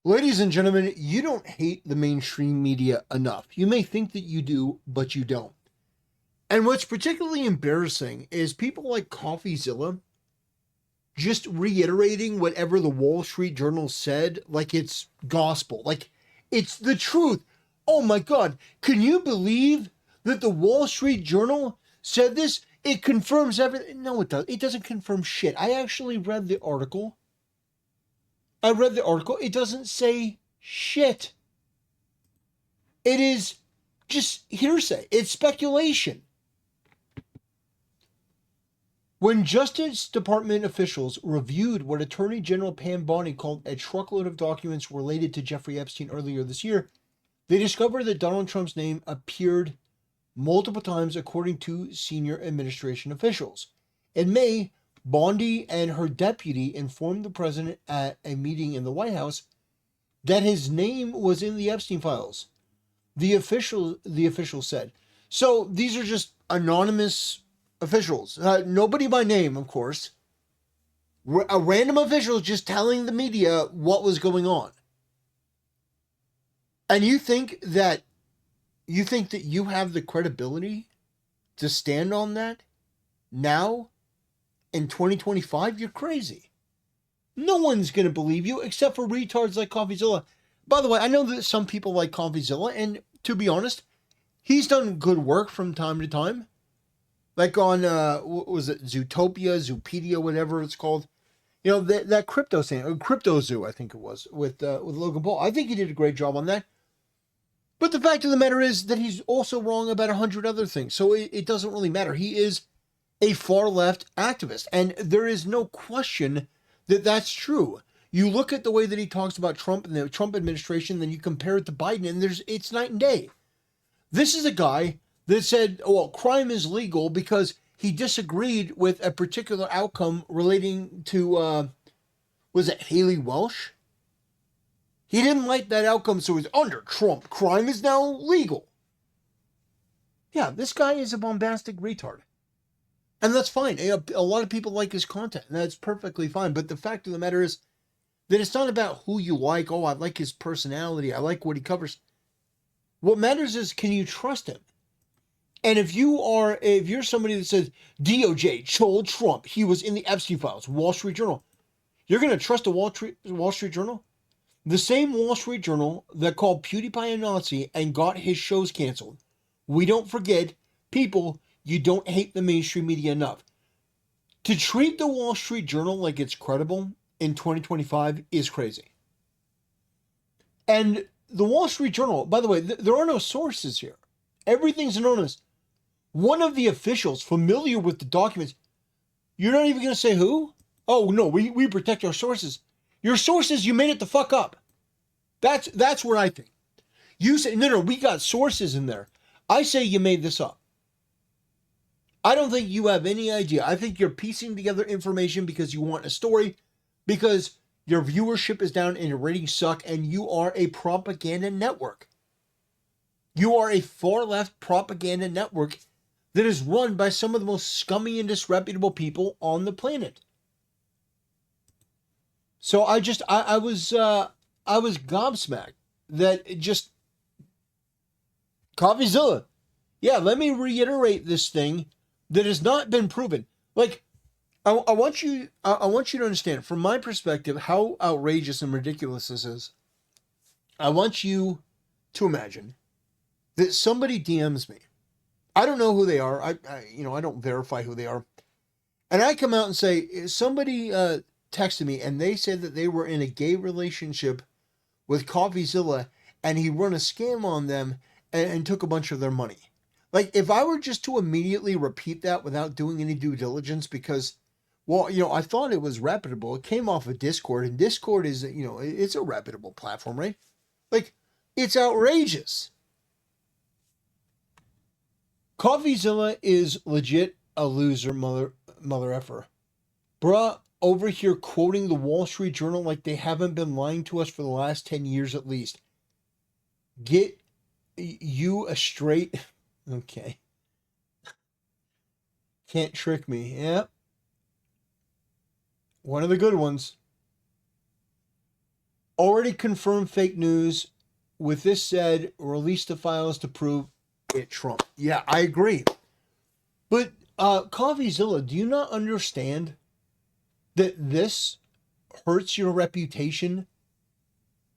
Ladies and gentlemen, you don't hate the mainstream media enough. You may think that you do, but you don't. And what's particularly embarrassing is people like CoffeeZilla just reiterating whatever the Wall Street Journal said like it's gospel, like it's the truth. Oh my God, can you believe that the Wall Street Journal said this? It confirms everything. No, it does. It doesn't confirm shit. I actually read the article. It doesn't say shit. It is just hearsay. It's speculation. When Justice Department officials reviewed what Attorney General Pam Bondi called a truckload of documents related to Jeffrey Epstein earlier this year, they discovered that Donald Trump's name appeared multiple times according to senior administration officials. In May, Bondi and her deputy informed the president at a meeting in the White House that his name was in the Epstein files. The official said. So these are just anonymous officials. Nobody by name, of course. A random official just telling the media what was going on. And you think that you have the credibility to stand on that now in 2025? You're crazy. No one's going to believe you except for retards like CoffeeZilla. By the way, I know that some people like CoffeeZilla, and to be honest, he's done good work from time to time. Like on, what was it, Zoopedia, whatever it's called. You know, that crypto thing, Crypto Zoo, I think it was, with Logan Paul. I think he did a great job on that. But the fact of the matter is that he's also wrong about 100 other things. So it doesn't really matter. He is a far-left activist. And there is no question that that's true. You look at the way that he talks about Trump and the Trump administration, then you compare it to Biden, and it's night and day. This is a guy that said, well, crime is legal because he disagreed with a particular outcome relating to, was it Haley Welsh? He didn't like that outcome, so he's under Trump. Crime is now legal. Yeah, this guy is a bombastic retard. And that's fine. A lot of people like his content, and that's perfectly fine. But the fact of the matter is that it's not about who you like. Oh, I like his personality. I like what he covers. What matters is, can you trust him? And if you're somebody that says DOJ told Trump he was in the Epstein files, Wall Street Journal, you're going to trust the Wall Street Journal? The same Wall Street Journal that called PewDiePie a Nazi and got his shows canceled. We don't forget, people, you don't hate the mainstream media enough. To treat the Wall Street Journal like it's credible in 2025 is crazy. And the Wall Street Journal, by the way, there are no sources here. Everything's anonymous. One of the officials familiar with the documents, you're not even going to say who? Oh, no, we protect our sources. Your sources, you made it the fuck up. That's what I think. You say, no, we got sources in there. I say you made this up. I don't think you have any idea. I think you're piecing together information because you want a story, because your viewership is down and your ratings suck, and you are a propaganda network. You are a far-left propaganda network that is run by some of the most scummy and disreputable people on the planet. So I was gobsmacked that it just CoffeeZilla. Yeah, let me reiterate this thing that has not been proven. Like, I want you to understand, from my perspective, how outrageous and ridiculous this is. I want you to imagine that somebody DMs me. I don't know who they are. I don't verify who they are. And I come out and say, somebody texted me and they said that they were in a gay relationship with CoffeeZilla and he run a scam on them and took a bunch of their money. Like, if I were just to immediately repeat that without doing any due diligence because, well, I thought it was reputable. It came off of Discord, and Discord is, it's a reputable platform, right? Like, it's outrageous. CoffeeZilla is legit a loser, mother effer. Bruh, over here quoting the Wall Street Journal like they haven't been lying to us for the last 10 years at least. Get you a straight... Okay. Can't trick me. Yeah. One of the good ones. Already confirmed fake news. With this said, release the files to prove it Trump. Yeah, I agree. But Coffeezilla, do you not understand that this hurts your reputation?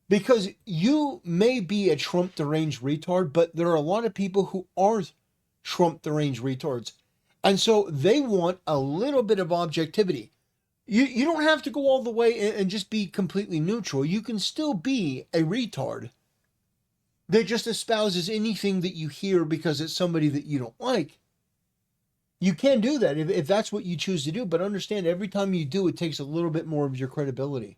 Because you may be a Trump deranged retard, but there are a lot of people who aren't Trump deranged retards. And so they want a little bit of objectivity. You don't have to go all the way and just be completely neutral. You can still be a retard that just espouses anything that you hear because it's somebody that you don't like. You can do that if that's what you choose to do, but understand every time you do, it takes a little bit more of your credibility.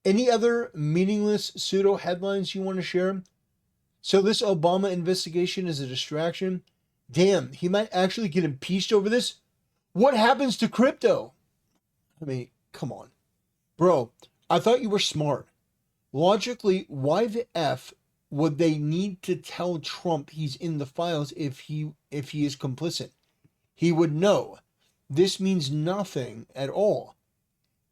Any other meaningless pseudo headlines you want to share? So this Obama investigation is a distraction. Damn, he might actually get impeached over this. What happens to crypto? I mean, come on. Bro, I thought you were smart. Logically, why the F would they need to tell Trump he's in the files if he is complicit? He would know. This means nothing at all.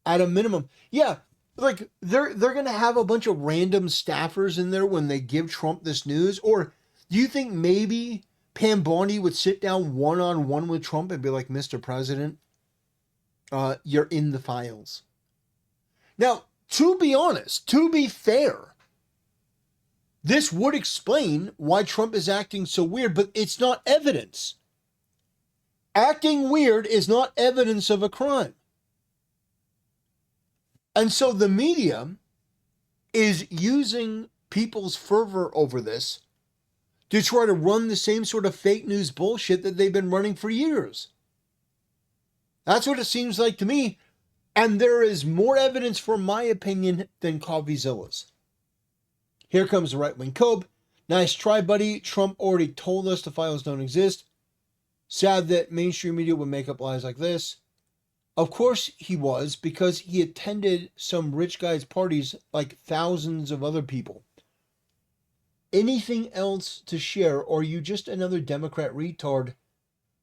At a minimum. Yeah, like they're gonna have a bunch of random staffers in there when they give Trump this news. Or do you think maybe Pam Bondi would sit down one-on-one with Trump and be like, Mr. President, you're in the files. Now, to be honest, to be fair, this would explain why Trump is acting so weird, but it's not evidence. Acting weird is not evidence of a crime. And so the media is using people's fervor over this to try to run the same sort of fake news bullshit that they've been running for years. That's what it seems like to me. And there is more evidence, for my opinion, than Coffeezilla's. Here comes the right-wing Cobe. Nice try, buddy. Trump already told us the files don't exist. Sad that mainstream media would make up lies like this. Of course he was, because he attended some rich guy's parties like thousands of other people. Anything else to share, or are you just another Democrat retard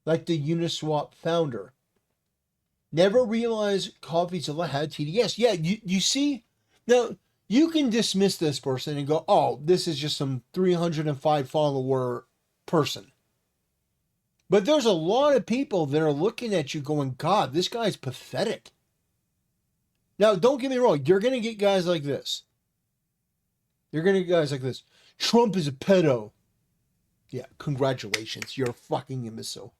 like the Uniswap founder? Never realized Coffeezilla had TDS. Yeah, you see? Now, you can dismiss this person and go, oh, this is just some 305 follower person. But there's a lot of people that are looking at you going, God, this guy's pathetic. Now, don't get me wrong. You're going to get guys like this. Trump is a pedo. Yeah, congratulations. You're a fucking imbecile.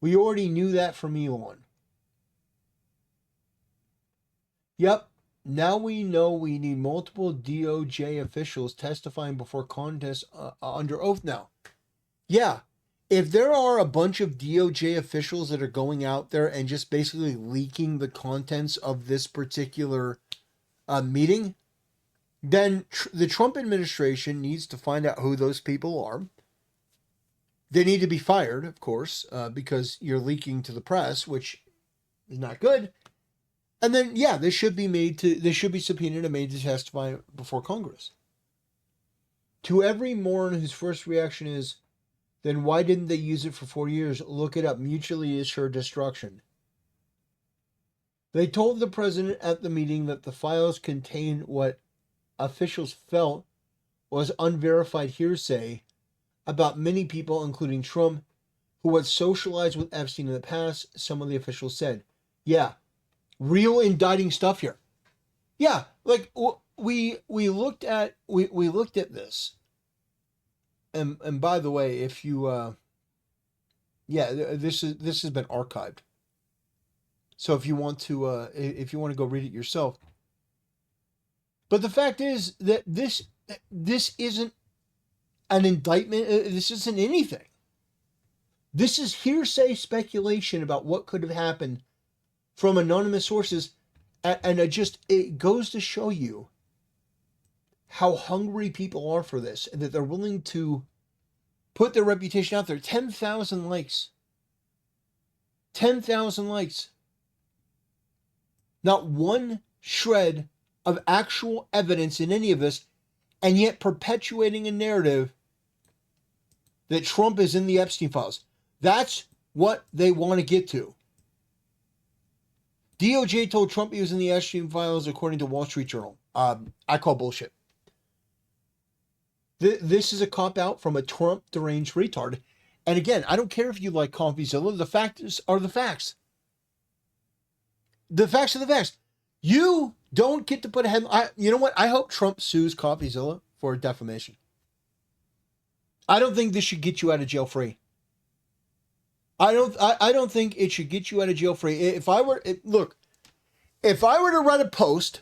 We already knew that from Elon. Yep. Now we know we need multiple DOJ officials testifying before contests under oath now. Yeah. If there are a bunch of DOJ officials that are going out there and just basically leaking the contents of this particular meeting, then the Trump administration needs to find out who those people are. They need to be fired, of course, because you're leaking to the press, which is not good. And then, yeah, they should be subpoenaed and made to testify before Congress. To every moron whose first reaction is, then why didn't they use it for 4 years? Look it up. Mutually assured destruction. They told the president at the meeting that the files contain what officials felt was unverified hearsay about many people, including Trump, who had socialized with Epstein in the past, some of the officials said. Yeah, real indicting stuff here. Yeah, like we looked at this. And by the way, if you this has been archived. So if you want to go read it yourself. But the fact is that this isn't an indictment. This isn't anything. This is hearsay speculation about what could have happened from anonymous sources. And it goes to show you how hungry people are for this, and that they're willing to put their reputation out there. 10,000 likes. 10,000 likes. Not one shred of actual evidence in any of this, and yet perpetuating a narrative that Trump is in the Epstein files. That's what they want to get to. DOJ told Trump he was in the Epstein files, according to Wall Street Journal. I call bullshit. This is a cop-out from a Trump deranged retard. And again, I don't care if you like CoffeeZilla. The facts are the facts. The facts are the facts. You don't get to put a headline. You know what? I hope Trump sues CoffeeZilla for defamation. I don't think this should get you out of jail free. I don't think it should get you out of jail free. If I were to write a post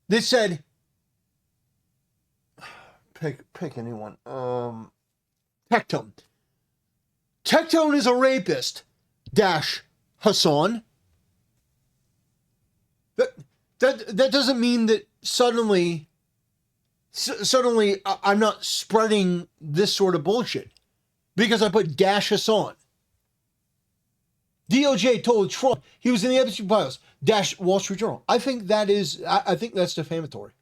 that said, pick anyone, Tectone. Tectone is a rapist. Hassan. That doesn't mean that suddenly I'm not spreading this sort of bullshit because I put Hassan. DOJ told Trump he was in the Epstein files. Wall Street Journal. I think that's defamatory.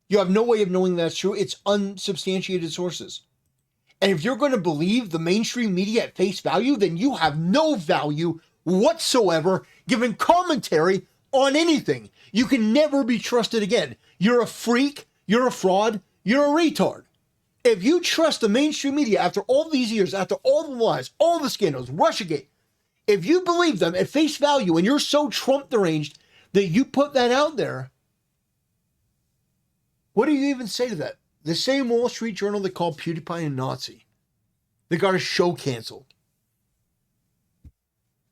You have no way of knowing that's true. It's unsubstantiated sources. And if you're going to believe the mainstream media at face value, then you have no value whatsoever giving commentary on anything. You can never be trusted again. You're a freak, you're a fraud, you're a retard. If you trust the mainstream media after all these years, after all the lies, all the scandals, Russiagate, if you believe them at face value and you're so Trump deranged that you put that out there, what do you even say to that? The same Wall Street Journal that called PewDiePie a Nazi. They got a show canceled.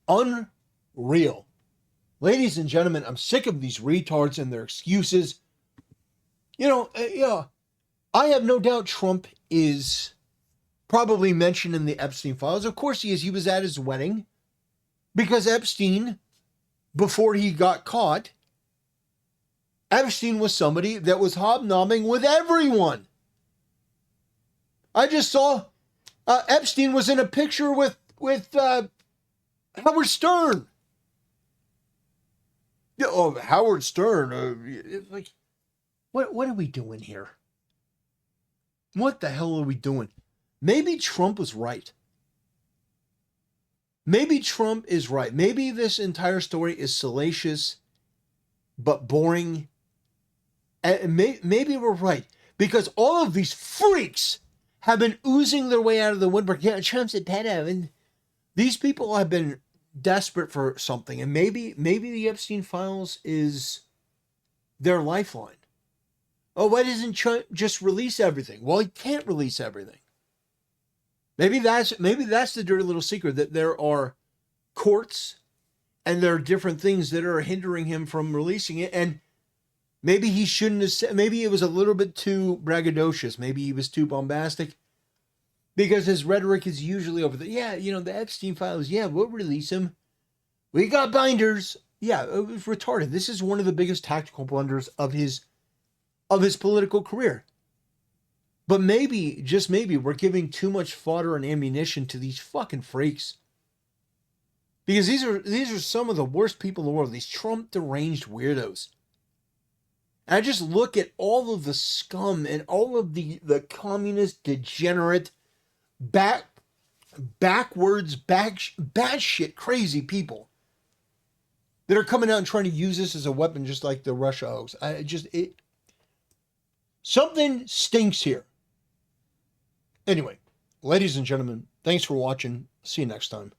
Unreal. Ladies and gentlemen, I'm sick of these retards and their excuses. I have no doubt Trump is probably mentioned in the Epstein files. Of course he is. He was at his wedding because Epstein, before he got caught, Epstein was somebody that was hobnobbing with everyone. I just saw Epstein was in a picture with Howard Stern. Oh, Howard Stern. Like, what are we doing here? What the hell are we doing? Maybe Trump was right. Maybe Trump is right. Maybe this entire story is salacious, but boring. And maybe we're right. Because all of these freaks have been oozing their way out of the woodwork. Yeah, Trump's a pedo. And these people have been desperate for something. And maybe the Epstein files is their lifeline. Oh, why doesn't Trump just release everything? Well, he can't release everything. Maybe that's the dirty little secret, that there are courts and there are different things that are hindering him from releasing it. And maybe he shouldn't have said, maybe it was a little bit too braggadocious. Maybe he was too bombastic because his rhetoric is usually over the Epstein files. Yeah, we'll release him. We got binders. Yeah, it was retarded. This is one of the biggest tactical blunders of his political career. But maybe, just maybe, we're giving too much fodder and ammunition to these fucking freaks. Because these are some of the worst people in the world, these Trump deranged weirdos. And I just look at all of the scum and all of the communist, degenerate, backwards, batshit crazy people that are coming out and trying to use this as a weapon, just like the Russia hoax. Something stinks here. Anyway, ladies and gentlemen, thanks for watching. See you next time.